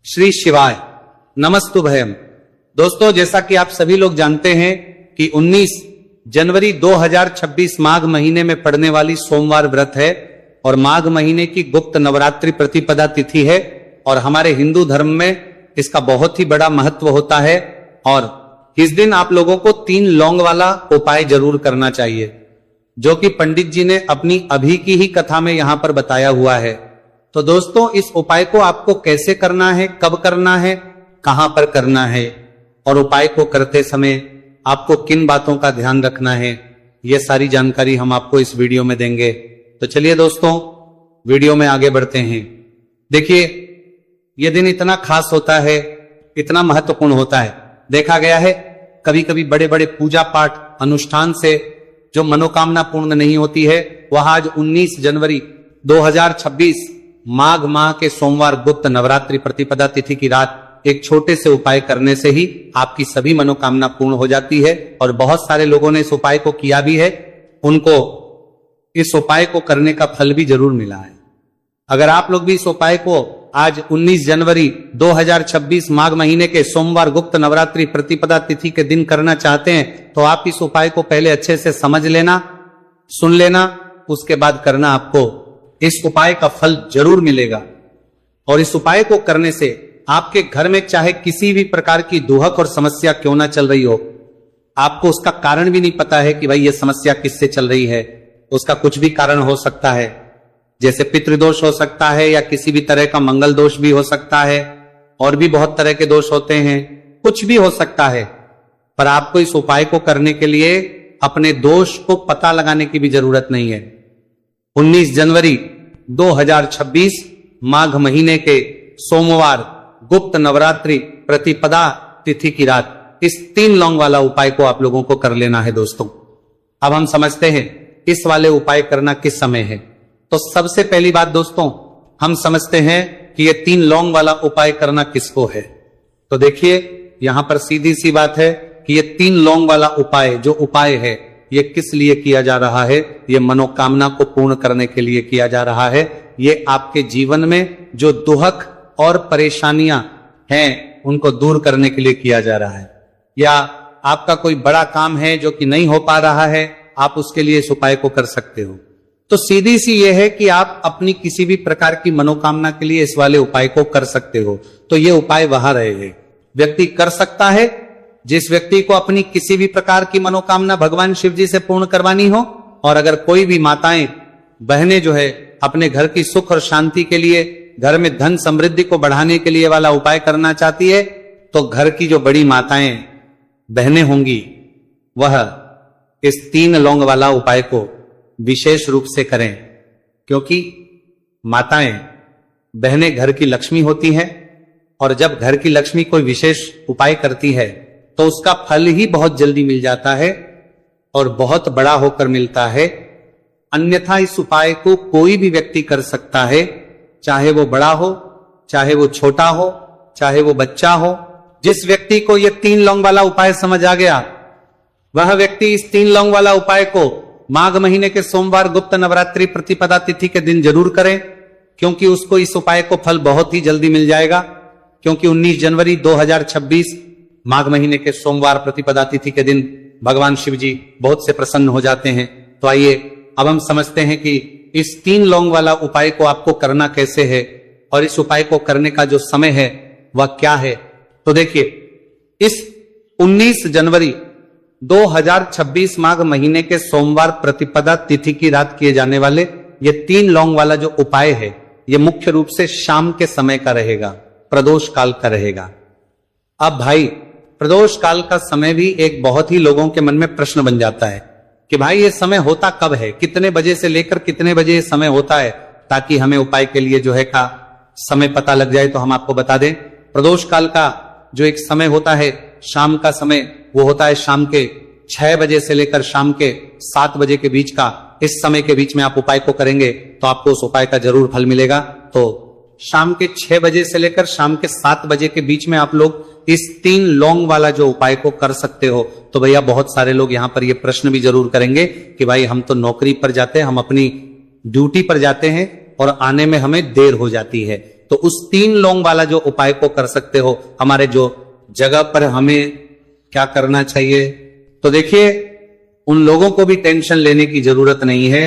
श्री शिवाय नमस्तुभयम। दोस्तों, जैसा कि आप सभी लोग जानते हैं कि 19 जनवरी 2026 माघ महीने में पड़ने वाली सोमवार व्रत है और माघ महीने की गुप्त नवरात्रि प्रतिपदा तिथि है और हमारे हिंदू धर्म में इसका बहुत ही बड़ा महत्व होता है। और इस दिन आप लोगों को 3 लौंग वाला उपाय जरूर करना चाहिए, जो कि पंडित जी ने अपनी अभी की ही कथा में यहां पर बताया हुआ है। तो दोस्तों, इस उपाय को आपको कैसे करना है, कब करना है, कहां पर करना है और उपाय को करते समय आपको किन बातों का ध्यान रखना है, यह सारी जानकारी हम आपको इस वीडियो में देंगे। तो चलिए दोस्तों, वीडियो में आगे बढ़ते हैं। देखिए, यह दिन इतना खास होता है, इतना महत्वपूर्ण होता है। देखा गया है कभी कभी बड़े बड़े पूजा पाठ अनुष्ठान से जो मनोकामना पूर्ण नहीं होती है, वह आज 19 जनवरी 2026 माघ माह के सोमवार गुप्त नवरात्रि प्रतिपदा तिथि की रात एक छोटे से उपाय करने से ही आपकी सभी मनोकामना पूर्ण हो जाती है। और बहुत सारे लोगों ने इस उपाय को किया भी है, उनको इस उपाय को करने का फल भी जरूर मिला है। अगर आप लोग भी इस उपाय को आज 19 जनवरी 2026 माघ महीने के सोमवार गुप्त नवरात्रि प्रतिपदा तिथि के दिन करना चाहते हैं, तो आप इस उपाय को पहले अच्छे से समझ लेना, सुन लेना, उसके बाद करना। आपको इस उपाय का फल जरूर मिलेगा। और इस उपाय को करने से आपके घर में चाहे किसी भी प्रकार की दुहक और समस्या क्यों ना चल रही हो, आपको उसका कारण भी नहीं पता है कि भाई ये समस्या किससे चल रही है, उसका कुछ भी कारण हो सकता है। जैसे पितृदोष हो सकता है या किसी भी तरह का मंगल दोष भी हो सकता है, और भी बहुत तरह के दोष होते हैं, कुछ भी हो सकता है। पर आपको इस उपाय को करने के लिए अपने दोष को पता लगाने की भी जरूरत नहीं है। 19 जनवरी 2026 माघ महीने के सोमवार गुप्त नवरात्रि प्रतिपदा तिथि की रात इस 3 लौंग वाला उपाय को आप लोगों को कर लेना है। दोस्तों, अब हम समझते हैं इस वाले उपाय करना किस समय है। तो सबसे पहली बात दोस्तों, हम समझते हैं कि ये 3 लौंग वाला उपाय करना किसको है। तो देखिए, यहां पर सीधी सी बात है कि ये 3 लौंग वाला उपाय जो उपाय है, ये किस लिए किया जा रहा है। ये मनोकामना को पूर्ण करने के लिए किया जा रहा है। ये आपके जीवन में जो दुहक और परेशानियां हैं, उनको दूर करने के लिए किया जा रहा है। या आपका कोई बड़ा काम है जो कि नहीं हो पा रहा है, आप उसके लिए इस उपाय को कर सकते हो। तो सीधी सी ये है कि आप अपनी किसी भी प्रकार की मनोकामना के लिए इस वाले उपाय को कर सकते हो। तो ये उपाय वहां रहेगा, व्यक्ति कर सकता है जिस व्यक्ति को अपनी किसी भी प्रकार की मनोकामना भगवान शिव जी से पूर्ण करवानी हो। और अगर कोई भी माताएं बहनें जो है अपने घर की सुख और शांति के लिए, घर में धन समृद्धि को बढ़ाने के लिए वाला उपाय करना चाहती है, तो घर की जो बड़ी माताएं बहनें होंगी, वह इस 3 लौंग वाला उपाय को विशेष रूप से करें। क्योंकि माताएं बहनें घर की लक्ष्मी होती हैं, और जब घर की लक्ष्मी कोई विशेष उपाय करती है तो उसका फल ही बहुत जल्दी मिल जाता है और बहुत बड़ा होकर मिलता है। अन्यथा इस उपाय को कोई भी व्यक्ति कर सकता है, चाहे वो बड़ा हो, चाहे वो छोटा हो, चाहे वो बच्चा हो। जिस व्यक्ति को ये 3 लौंग वाला उपाय समझ आ गया, वह व्यक्ति इस 3 लौंग वाला उपाय को माघ महीने के सोमवार गुप्त नवरात्रि प्रतिपदा तिथि के दिन जरूर करें, क्योंकि उसको इस उपाय को फल बहुत ही जल्दी मिल जाएगा। क्योंकि 19 जनवरी 2026 माघ महीने के सोमवार प्रतिपदा तिथि के दिन भगवान शिव जी बहुत से प्रसन्न हो जाते हैं। तो आइए अब हम समझते हैं कि इस 3 लौंग वाला उपाय को आपको करना कैसे है और इस उपाय को करने का जो समय है वह क्या है। तो देखिए, इस 19 जनवरी 2026 माघ महीने के सोमवार प्रतिपदा तिथि की रात किए जाने वाले ये 3 लौंग वाला जो उपाय है, ये मुख्य रूप से शाम के समय का रहेगा, प्रदोष काल का रहेगा। अब भाई, प्रदोष काल का समय भी एक बहुत ही लोगों के मन में प्रश्न बन जाता है कि भाई ये समय होता कब है, कितने बजे से लेकर कितने बजे ये समय होता है, ताकि हमें उपाय के लिए जो है का समय पता लग जाए। तो हम आपको बता दें, प्रदोष काल का जो एक समय होता है, शाम का समय, वो होता है शाम के 6 बजे से लेकर शाम के 7 बजे के बीच का। इस समय के बीच में आप उपाय को करेंगे तो आपको उस उपाय का जरूर फल मिलेगा। तो शाम के 6 बजे से लेकर शाम के 7 बजे के बीच में आप लोग इस 3 लौंग वाला जो उपाय को कर सकते हो। तो भैया, बहुत सारे लोग यहां पर ये प्रश्न भी जरूर करेंगे कि भाई हम तो नौकरी पर जाते हैं, हम अपनी ड्यूटी पर जाते हैं और आने में हमें देर हो जाती है, तो उस 3 लौंग वाला जो उपाय को कर सकते हो। हमारे जो जगह पर हमें क्या करना चाहिए, तो देखिए उन लोगों को भी टेंशन लेने की जरूरत नहीं है।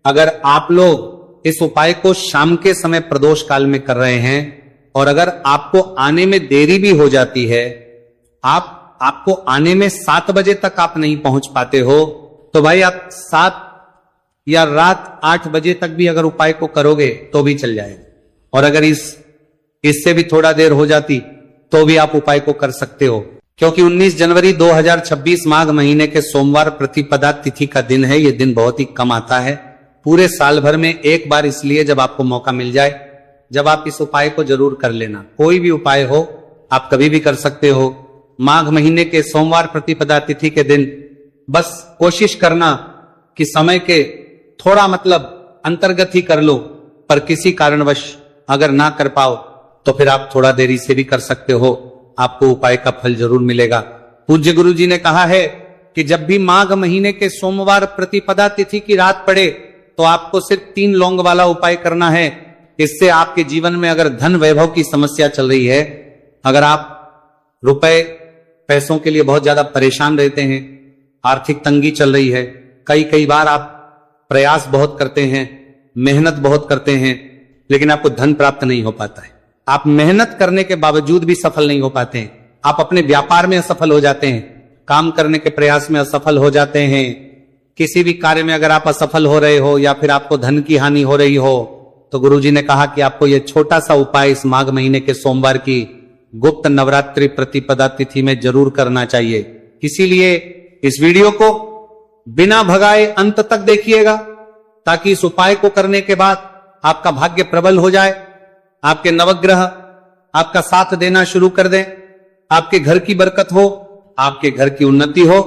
अगर आप लोग इस उपाय को शाम के समय प्रदोष काल में कर रहे हैं और अगर आपको आने में देरी भी हो जाती है, आपको आने में 7 बजे तक आप नहीं पहुंच पाते हो, तो भाई आप 7 या रात 8 बजे तक भी अगर उपाय को करोगे तो भी चल जाएगा। और अगर इससे भी थोड़ा देर हो जाती तो भी आप उपाय को कर सकते हो, क्योंकि 19 जनवरी 2026 माघ महीने के सोमवार प्रतिपदा तिथि का दिन है। यह दिन बहुत ही कम आता है, पूरे साल भर में एक बार, इसलिए जब आपको मौका मिल जाए, जब आप इस उपाय को जरूर कर लेना। कोई भी उपाय हो आप कभी भी कर सकते हो। माघ महीने के सोमवार प्रतिपदा तिथि के दिन बस कोशिश करना कि समय के थोड़ा अंतर्गत ही कर लो, पर किसी कारणवश अगर ना कर पाओ तो फिर आप थोड़ा देरी से भी कर सकते हो, आपको उपाय का फल जरूर मिलेगा। पूज्य गुरु जी ने कहा है कि जब भी माघ महीने के सोमवार प्रतिपदा तिथि की रात पड़े तो आपको सिर्फ 3 लौंग वाला उपाय करना है। इससे आपके जीवन में अगर धन वैभव की समस्या चल रही है, अगर आप रुपए पैसों के लिए बहुत ज्यादा परेशान रहते हैं, आर्थिक तंगी चल रही है, कई बार आप प्रयास बहुत करते हैं, मेहनत बहुत करते हैं, लेकिन आपको धन प्राप्त नहीं हो पाता है, आप मेहनत करने के बावजूद भी सफल नहीं हो पाते हैं, आप अपने व्यापार में असफल हो जाते हैं, काम करने के प्रयास में असफल हो जाते हैं, किसी भी कार्य में अगर आप असफल हो रहे हो या फिर आपको धन की हानि हो रही हो, तो गुरुजी ने कहा कि आपको यह छोटा सा उपाय इस माघ महीने के सोमवार की गुप्त नवरात्रि प्रतिपदा तिथि में जरूर करना चाहिए। इसीलिए इस वीडियो को बिना भगाए अंत तक देखिएगा, ताकि इस उपाय को करने के बाद आपका भाग्य प्रबल हो जाए, आपके नवग्रह आपका साथ देना शुरू कर दें, आपके घर की बरकत हो, आपके घर की उन्नति हो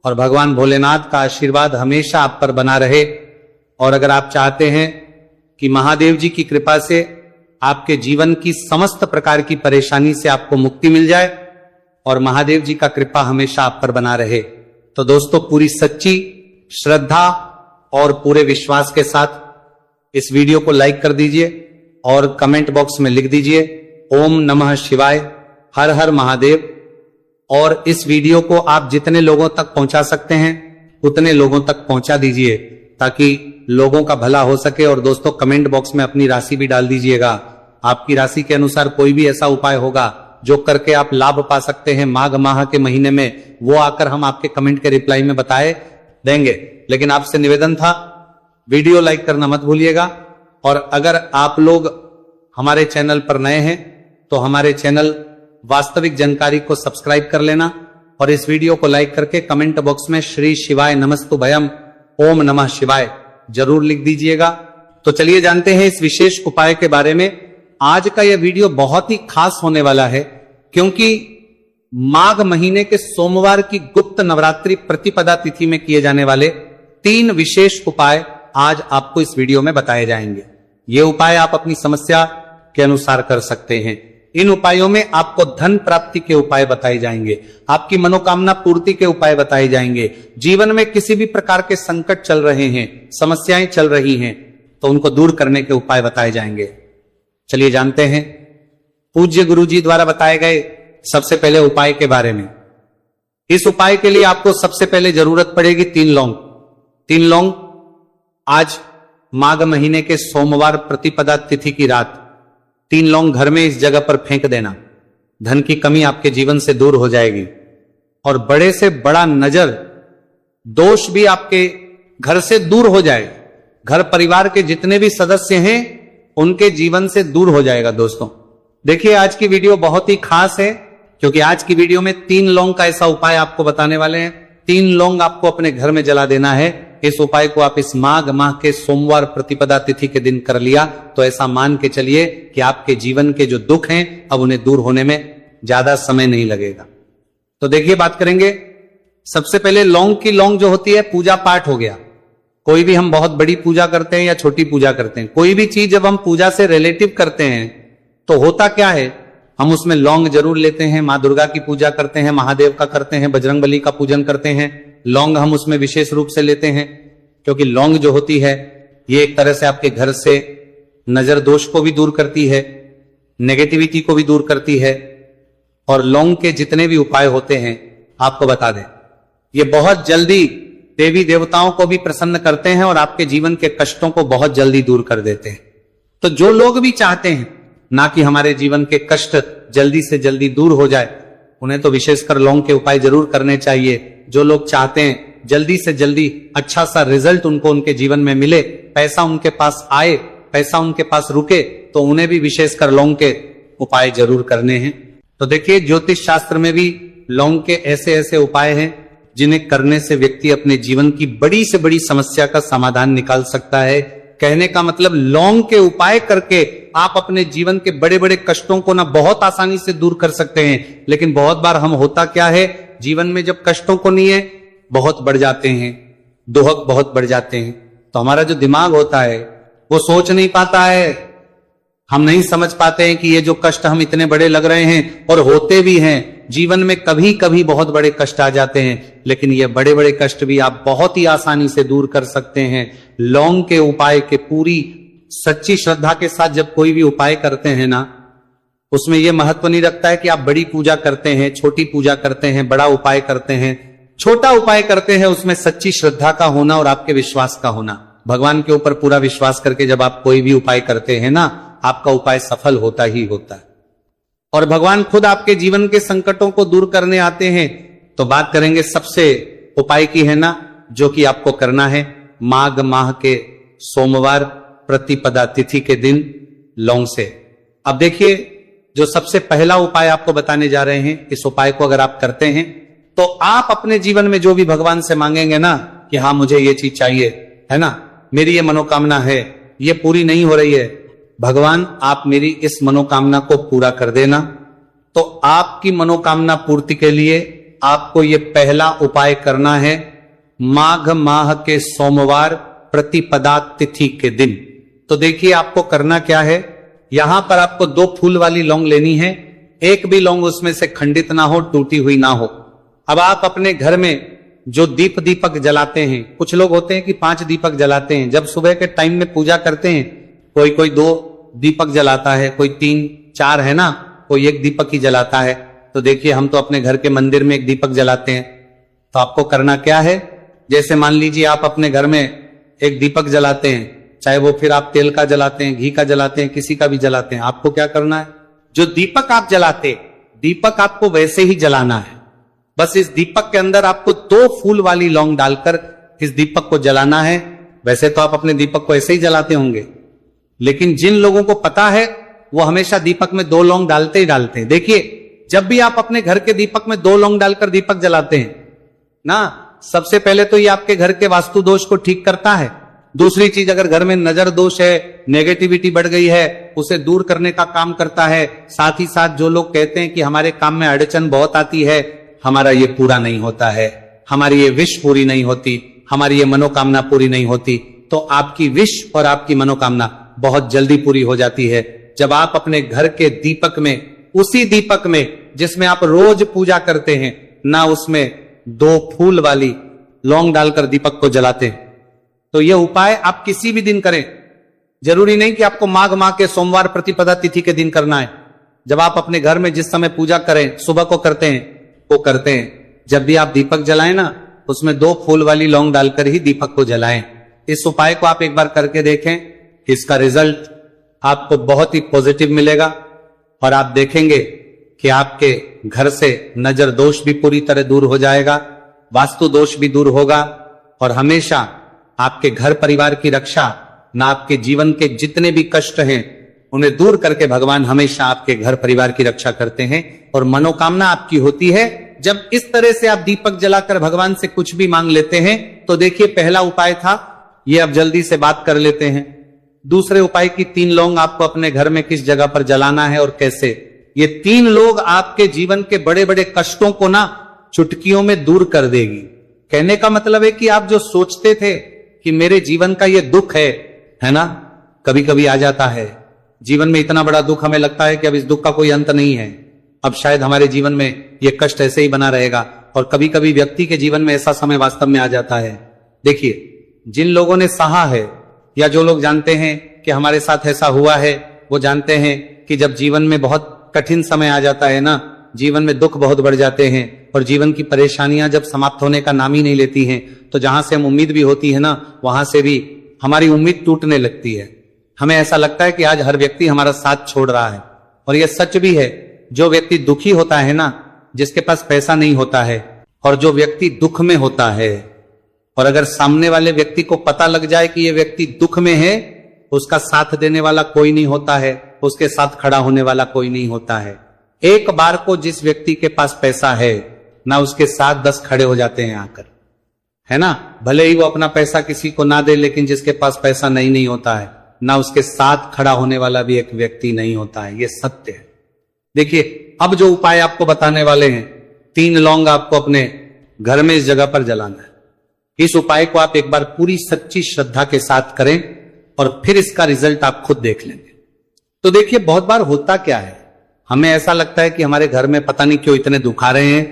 और भगवान भोलेनाथ का आशीर्वाद हमेशा आप पर बना रहे। और अगर आप चाहते हैं कि महादेव जी की कृपा से आपके जीवन की समस्त प्रकार की परेशानी से आपको मुक्ति मिल जाए और महादेव जी का कृपा हमेशा आप पर बना रहे, तो दोस्तों पूरी सच्ची श्रद्धा और पूरे विश्वास के साथ इस वीडियो को लाइक कर दीजिए और कमेंट बॉक्स में लिख दीजिए ओम नमः शिवाय, हर हर महादेव। और इस वीडियो को आप जितने लोगों तक पहुंचा सकते हैं उतने लोगों तक पहुंचा दीजिए, ताकि लोगों का भला हो सके। और दोस्तों कमेंट बॉक्स में अपनी राशि भी डाल दीजिएगा, आपकी राशि के अनुसार कोई भी ऐसा उपाय होगा जो करके आप लाभ पा सकते हैं माघ माह के महीने में, वो आकर हम आपके कमेंट के रिप्लाई में बताए देंगे। लेकिन आपसे निवेदन था, वीडियो लाइक करना मत भूलिएगा। और अगर आप लोग हमारे चैनल पर नए हैं तो हमारे चैनल वास्तविक जानकारी को सब्सक्राइब कर लेना और इस वीडियो को लाइक करके कमेंट बॉक्स में श्री शिवाय नमस्तुभयम ओम नमः शिवाय जरूर लिख दीजिएगा। तो चलिए जानते हैं इस विशेष उपाय के बारे में। आज का यह वीडियो बहुत ही खास होने वाला है, क्योंकि माघ महीने के सोमवार की गुप्त नवरात्रि प्रतिपदा तिथि में किए जाने वाले 3 विशेष उपाय आज आपको इस वीडियो में बताए जाएंगे। ये उपाय आप अपनी समस्या के अनुसार कर सकते हैं। इन उपायों में आपको धन प्राप्ति के उपाय बताए जाएंगे, आपकी मनोकामना पूर्ति के उपाय बताए जाएंगे। जीवन में किसी भी प्रकार के संकट चल रहे हैं, समस्याएं चल रही हैं, तो उनको दूर करने के उपाय बताए जाएंगे। चलिए जानते हैं पूज्य गुरु जी द्वारा बताए गए सबसे पहले उपाय के बारे में। इस उपाय के लिए आपको सबसे पहले जरूरत पड़ेगी 3 लौंग। 3 लौंग आज माघ महीने के सोमवार प्रतिपदा तिथि की रात 3 लौंग घर में इस जगह पर फेंक देना। धन की कमी आपके जीवन से दूर हो जाएगी और बड़े से बड़ा नजर दोष भी आपके घर से दूर हो जाएगा। घर परिवार के जितने भी सदस्य हैं उनके जीवन से दूर हो जाएगा। दोस्तों देखिए आज की वीडियो बहुत ही खास है, क्योंकि आज की वीडियो में 3 लौंग का ऐसा उपाय आपको बताने वाले हैं। 3 लौंग आपको अपने घर में जला देना है। इस उपाय को आप इस माघ माह के सोमवार प्रतिपदा तिथि के दिन कर लिया तो ऐसा मान के चलिए कि आपके जीवन के जो दुख हैं अब उन्हें दूर होने में ज्यादा समय नहीं लगेगा। तो देखिए बात करेंगे सबसे पहले लौंग की। लौंग जो होती है पूजा पाठ हो गया, कोई भी हम बहुत बड़ी पूजा करते हैं या छोटी पूजा करते हैं, कोई भी चीज जब हम पूजा से रिलेटिव करते हैं तो होता क्या है, हम उसमें लौंग जरूर लेते हैं। माँ दुर्गा की पूजा करते हैं, महादेव का करते हैं, बजरंगबली का पूजन करते हैं, लौंग हम उसमें विशेष रूप से लेते हैं, क्योंकि लौंग जो होती है ये एक तरह से आपके घर से नजर दोष को भी दूर करती है, नेगेटिविटी को भी दूर करती है। और लौंग के जितने भी उपाय होते हैं आपको बता दें, ये बहुत जल्दी देवी देवताओं को भी प्रसन्न करते हैं और आपके जीवन के कष्टों को बहुत जल्दी दूर कर देते हैं। तो जो लोग भी चाहते हैं ना कि हमारे जीवन के कष्ट जल्दी से जल्दी दूर हो जाए, उन्हें तो विशेषकर लौंग के उपाय जरूर करने चाहिए। जो लोग चाहते हैं जल्दी से जल्दी अच्छा सा रिजल्ट उनको उनके जीवन में मिले, पैसा उनके पास आए, पैसा उनके पास रुके, तो उन्हें भी विशेषकर लौंग के उपाय जरूर करने हैं। तो देखिए, ज्योतिष शास्त्र में भी लौंग के ऐसे ऐसे उपाय हैं जिन्हें करने से व्यक्ति अपने जीवन की बड़ी से बड़ी समस्या का समाधान निकाल सकता है। कहने का मतलब लौंग के उपाय करके आप अपने जीवन के बड़े बड़े कष्टों को ना बहुत आसानी से दूर कर सकते हैं। लेकिन बहुत बार हम होता क्या है, जीवन में जब कष्टों को नहीं है बहुत बढ़ जाते हैं, दोहक बहुत बढ़ जाते हैं, तो हमारा जो दिमाग होता है वो सोच नहीं पाता है। हम नहीं समझ पाते हैं कि ये जो कष्ट हम इतने बड़े लग रहे हैं, और होते भी हैं जीवन में, कभी कभी बहुत बड़े कष्ट आ जाते हैं, लेकिन ये बड़े बड़े कष्ट भी आप बहुत ही आसानी से दूर कर सकते हैं लौंग के उपाय के। पूरी सच्ची श्रद्धा के साथ जब कोई भी उपाय करते हैं ना, उसमें यह महत्व नहीं रखता है कि आप बड़ी पूजा करते हैं, छोटी पूजा करते हैं, बड़ा उपाय करते हैं, छोटा उपाय करते हैं, उसमें सच्ची श्रद्धा का होना और आपके विश्वास का होना। भगवान के ऊपर पूरा विश्वास करके जब आप कोई भी उपाय करते हैं ना, आपका उपाय सफल होता ही होता है। और भगवान खुद आपके जीवन के संकटों को दूर करने आते हैं। तो बात करेंगे सबसे उपाय की है ना, जो कि आपको करना है माघ माह के सोमवार प्रतिपदा तिथि के दिन लौंग से। अब देखिए, जो सबसे पहला उपाय आपको बताने जा रहे हैं, इस उपाय को अगर आप करते हैं तो आप अपने जीवन में जो भी भगवान से मांगेंगे ना कि हाँ मुझे ये चीज चाहिए, है ना, मेरी ये मनोकामना है, ये पूरी नहीं हो रही है, भगवान आप मेरी इस मनोकामना को पूरा कर देना। तो आपकी मनोकामना पूर्ति के लिए आपको ये पहला उपाय करना है माघ माह के सोमवार प्रतिपदा तिथि के दिन। तो देखिए आपको करना क्या है, यहां पर आपको 2 फूल वाली लौंग लेनी है, एक भी लौंग उसमें से खंडित ना हो, टूटी हुई ना हो। अब आप अपने घर में जो दीपक जलाते हैं, कुछ लोग होते हैं कि 5 दीपक जलाते हैं, जब सुबह के टाइम में पूजा करते हैं, कोई 2 दीपक जलाता है, कोई 3-4 है ना, कोई 1 दीपक ही जलाता है। तो देखिए हम तो अपने घर के मंदिर में 1 दीपक जलाते हैं। तो आपको करना क्या है, जैसे मान लीजिए आप अपने घर में 1 दीपक जलाते हैं, चाहे वो फिर आप तेल का जलाते हैं, घी का जलाते हैं, किसी का भी जलाते हैं, आपको क्या करना है, जो दीपक आप जलाते, दीपक आपको वैसे ही जलाना है। बस इस दीपक के अंदर आपको 2 फूल वाली लौंग डालकर इस दीपक को जलाना है। वैसे तो आप अपने दीपक को ऐसे ही जलाते होंगे, लेकिन जिन लोगों को पता है वो हमेशा दीपक में 2 लौंग डालते ही डालते हैं। देखिए, जब भी आप अपने घर के दीपक में 2 लौंग डालकर दीपक जलाते हैं ना, सबसे पहले तो ये आपके घर के वास्तु दोष को ठीक करता है। दूसरी चीज, अगर घर में नजर दोष है, नेगेटिविटी बढ़ गई है, उसे दूर करने का काम करता है। साथ ही साथ जो लोग कहते हैं कि हमारे काम में अड़चन बहुत आती है, हमारा ये पूरा नहीं होता है, हमारी ये विश पूरी नहीं होती, हमारी ये मनोकामना पूरी नहीं होती, तो आपकी विश और आपकी मनोकामना बहुत जल्दी पूरी हो जाती है जब आप अपने घर के दीपक में, उसी दीपक में जिसमें आप रोज पूजा करते हैं ना, उसमें 2 फूल वाली लौंग डालकर दीपक को जलाते हैं। तो यह उपाय आप किसी भी दिन करें, जरूरी नहीं कि आपको माघ माह के सोमवार प्रतिपदा तिथि के दिन करना है। जब आप अपने घर में जिस समय पूजा करें, सुबह को करते हैं, वो करते हैं, जब भी आप दीपक जलाएं ना, उसमें 2 फूल वाली लौंग डालकर ही दीपक को जलाएं। इस उपाय को आप एक बार करके देखें, इसका रिजल्ट आपको बहुत ही पॉजिटिव मिलेगा और आप देखेंगे कि आपके घर से नजर दोष भी पूरी तरह दूर हो जाएगा, वास्तु दोष भी दूर होगा, और हमेशा आपके घर परिवार की रक्षा, ना आपके जीवन के जितने भी कष्ट हैं उन्हें दूर करके भगवान हमेशा आपके घर परिवार की रक्षा करते हैं और मनोकामना आपकी होती है। जब इस तरह से आप दीपक जलाकर भगवान से कुछ भी मांग लेते हैं, तो देखिए पहला उपाय था, ये अब जल्दी से बात कर लेते हैं। दूसरे उपाय की 3 लौंग आपको अपने घर में किस जगह पर जलाना है और कैसे। ये 3 लोग आपके जीवन के बड़े बड़े कष्टों को ना चुटकियों में दूर कर देगी। कहने का मतलब है कि आप जो सोचते थे कि मेरे जीवन का ये दुख है ना, कभी कभी आ जाता है जीवन में इतना बड़ा दुख, हमें लगता है कि अब इस दुख का कोई अंत नहीं है, अब शायद हमारे जीवन में ये कष्ट ऐसे ही बना रहेगा। और कभी कभी व्यक्ति के जीवन में ऐसा समय वास्तव में आ जाता है। देखिए, जिन लोगों ने सहा है या जो लोग जानते हैं कि हमारे साथ ऐसा हुआ है, वो जानते हैं कि जब जीवन में बहुत कठिन समय आ जाता है ना, जीवन में दुख बहुत बढ़ जाते हैं और जीवन की परेशानियां जब समाप्त होने का नाम ही नहीं लेती हैं, तो जहां से हम उम्मीद भी होती है ना, वहां से भी हमारी उम्मीद टूटने लगती है। हमें ऐसा लगता है कि आज हर व्यक्ति हमारा साथ छोड़ रहा है। और यह सच भी है। जो व्यक्ति दुखी होता है ना, जिसके पास पैसा नहीं होता है, और जो व्यक्ति दुख में होता है, और अगर सामने वाले व्यक्ति को पता लग जाए कि यह व्यक्ति दुख में है, उसका साथ देने वाला कोई नहीं होता है, उसके साथ खड़ा होने वाला कोई नहीं होता है। एक बार को जिस व्यक्ति के पास पैसा है ना, उसके साथ 10 खड़े हो जाते हैं आकर, है ना। भले ही वो अपना पैसा किसी को ना दे, लेकिन जिसके पास पैसा नहीं होता है ना, उसके साथ खड़ा होने वाला भी एक व्यक्ति नहीं होता है। ये सत्य है। देखिए, अब जो उपाय आपको बताने वाले हैं, 3 लौंग आपको अपने घर में इस जगह पर जलाना है। इस उपाय को आप एक बार पूरी सच्ची श्रद्धा के साथ करें और फिर इसका रिजल्ट आप खुद देख लेंगे। तो देखिए, बहुत बार होता क्या है, हमें ऐसा लगता है कि हमारे घर में पता नहीं क्यों इतने दुख आ रहे हैं,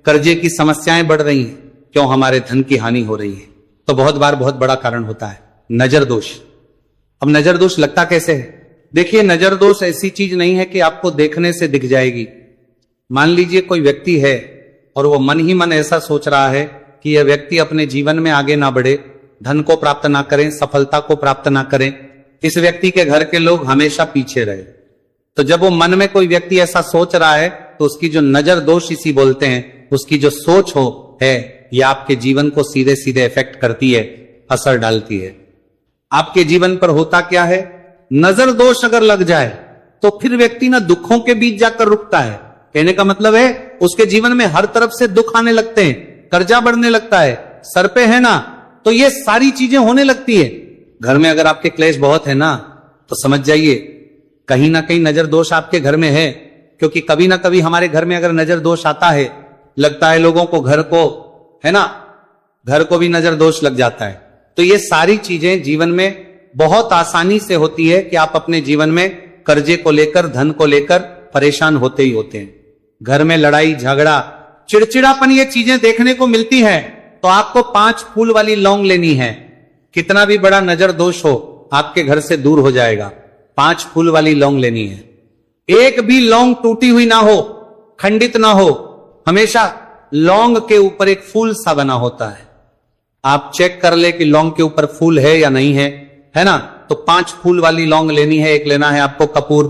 कर्जे की समस्याएं बढ़ रही हैं, क्यों हमारे धन की हानि हो रही है। तो बहुत बार बहुत बड़ा कारण होता है नजर दोष। अब नजर दोष लगता कैसे है? देखिए, नजर दोष ऐसी चीज नहीं है कि आपको देखने से दिख जाएगी। मान लीजिए कोई व्यक्ति है और वो मन ही मन ऐसा सोच रहा है कि यह व्यक्ति अपने जीवन में आगे ना बढ़े, धन को प्राप्त ना करें, सफलता को प्राप्त ना करें, इस व्यक्ति के घर के लोग हमेशा पीछे रहे। तो जब वो मन में कोई व्यक्ति ऐसा सोच रहा है, तो उसकी जो नजर दोष इसी बोलते हैं, उसकी जो सोच है, ये आपके जीवन को सीधे सीधे इफेक्ट करती है, असर डालती है। आपके जीवन पर होता क्या है, नजर दोष अगर लग जाए तो फिर व्यक्ति ना दुखों के बीच जाकर रुकता है। कहने का मतलब है, उसके जीवन में हर तरफ से दुख आने लगते हैं, कर्जा बढ़ने लगता है, सर पे है ना, तो ये सारी चीजें होने लगती है। घर में अगर आपके क्लेश बहुत है ना, तो समझ जाइए कहीं ना कहीं नजर दोष आपके घर में है। क्योंकि कभी ना कभी हमारे घर में अगर नजर दोष आता है, लगता है लोगों को, घर को, है ना, घर को भी नजर दोष लग जाता है। तो ये सारी चीजें जीवन में बहुत आसानी से होती है कि आप अपने जीवन में कर्जे को लेकर, धन को लेकर परेशान होते ही होते हैं। घर में लड़ाई झगड़ा, चिड़चिड़ापन, ये चीजें देखने को मिलती है। तो आपको 5 फूल वाली लौंग लेनी है। कितना भी बड़ा नजर दोष हो, आपके घर से दूर हो जाएगा। 5 फूल वाली लौंग लेनी है। एक भी लौंग टूटी हुई ना हो, खंडित ना हो, हमेशा लौंग के ऊपर एक फूल सा बना होता है। आप चेक कर ले कि लौंग के ऊपर फूल है या नहीं है ना। तो 5 फूल वाली लौंग लेनी है। एक लेना है आपको कपूर।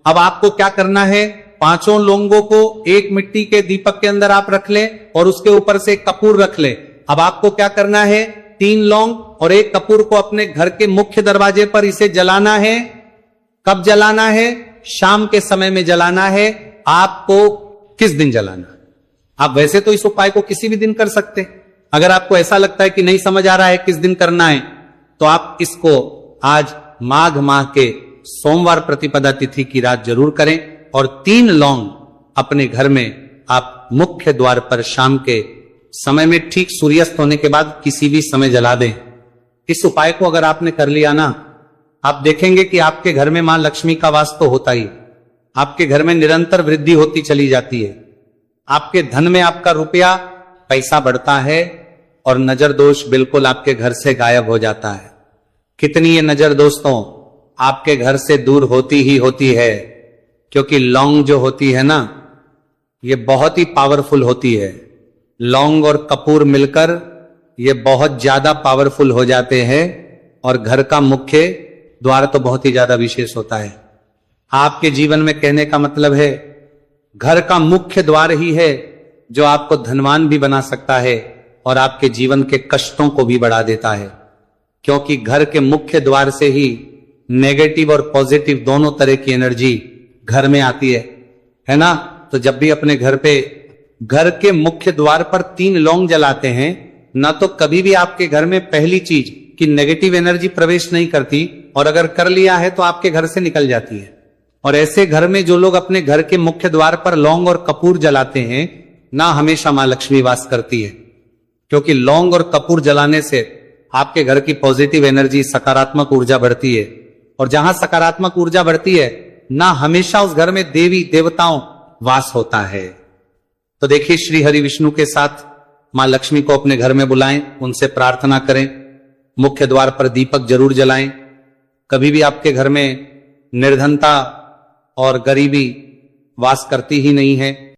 अब आपको क्या करना है, 5 लौंगों को एक मिट्टी के दीपक के अंदर आप रख ले और उसके ऊपर से कपूर रख ले। अब आपको क्या करना है, 3 लौंग और 1 कपूर को अपने घर के मुख्य दरवाजे पर इसे जलाना है। कब जलाना है? शाम के समय में जलाना है। आपको किस दिन जलाना? आप वैसे तो इस उपाय को किसी भी दिन कर सकते हैं। अगर आपको ऐसा लगता है कि नहीं समझ आ रहा है किस दिन करना है, तो आप इसको आज माघ माह के सोमवार प्रतिपदा तिथि की रात जरूर करें और 3 लौंग अपने घर में आप मुख्य द्वार पर शाम के समय में, ठीक सूर्यास्त होने के बाद किसी भी समय जला दें। इस उपाय को अगर आपने कर लिया ना, आप देखेंगे कि आपके घर में मां लक्ष्मी का वास तो होता ही, आपके घर में निरंतर वृद्धि होती चली जाती है। आपके धन में आपका रुपया पैसा बढ़ता है और नजर दोष बिल्कुल आपके घर से गायब हो जाता है। कितनी ये नजर दोस्तों आपके घर से दूर होती ही होती है, क्योंकि लौंग जो होती है ना, ये बहुत ही पावरफुल होती है। लौंग और कपूर मिलकर ये बहुत ज्यादा पावरफुल हो जाते हैं और घर का मुख्य द्वार तो बहुत ही ज्यादा विशेष होता है। आपके जीवन में कहने का मतलब है, घर का मुख्य द्वार ही है जो आपको धनवान भी बना सकता है और आपके जीवन के कष्टों को भी बढ़ा देता है। क्योंकि घर के मुख्य द्वार से ही नेगेटिव और पॉजिटिव दोनों तरह की एनर्जी घर में आती है ना। तो जब भी अपने घर पे, घर के मुख्य द्वार पर 3 लौंग जलाते हैं ना, तो कभी भी आपके घर में पहली चीज कि नेगेटिव एनर्जी प्रवेश नहीं करती, और अगर कर लिया है तो आपके घर से निकल जाती है। और ऐसे घर में जो लोग अपने घर के मुख्य द्वार पर लौंग और कपूर जलाते हैं ना, हमेशा मां लक्ष्मी वास करती है। क्योंकि लौंग और कपूर जलाने से आपके घर की पॉजिटिव एनर्जी, सकारात्मक ऊर्जा बढ़ती है। और जहां सकारात्मक ऊर्जा बढ़ती है ना, हमेशा उस घर में देवी देवताओं वास होता है। तो देखिए, श्री हरि विष्णु के साथ मां लक्ष्मी को अपने घर में बुलाएं, उनसे प्रार्थना करें, मुख्य द्वार पर दीपक जरूर जलाएं कभी भी आपके घर में निर्धनता और गरीबी वास करती ही नहीं है।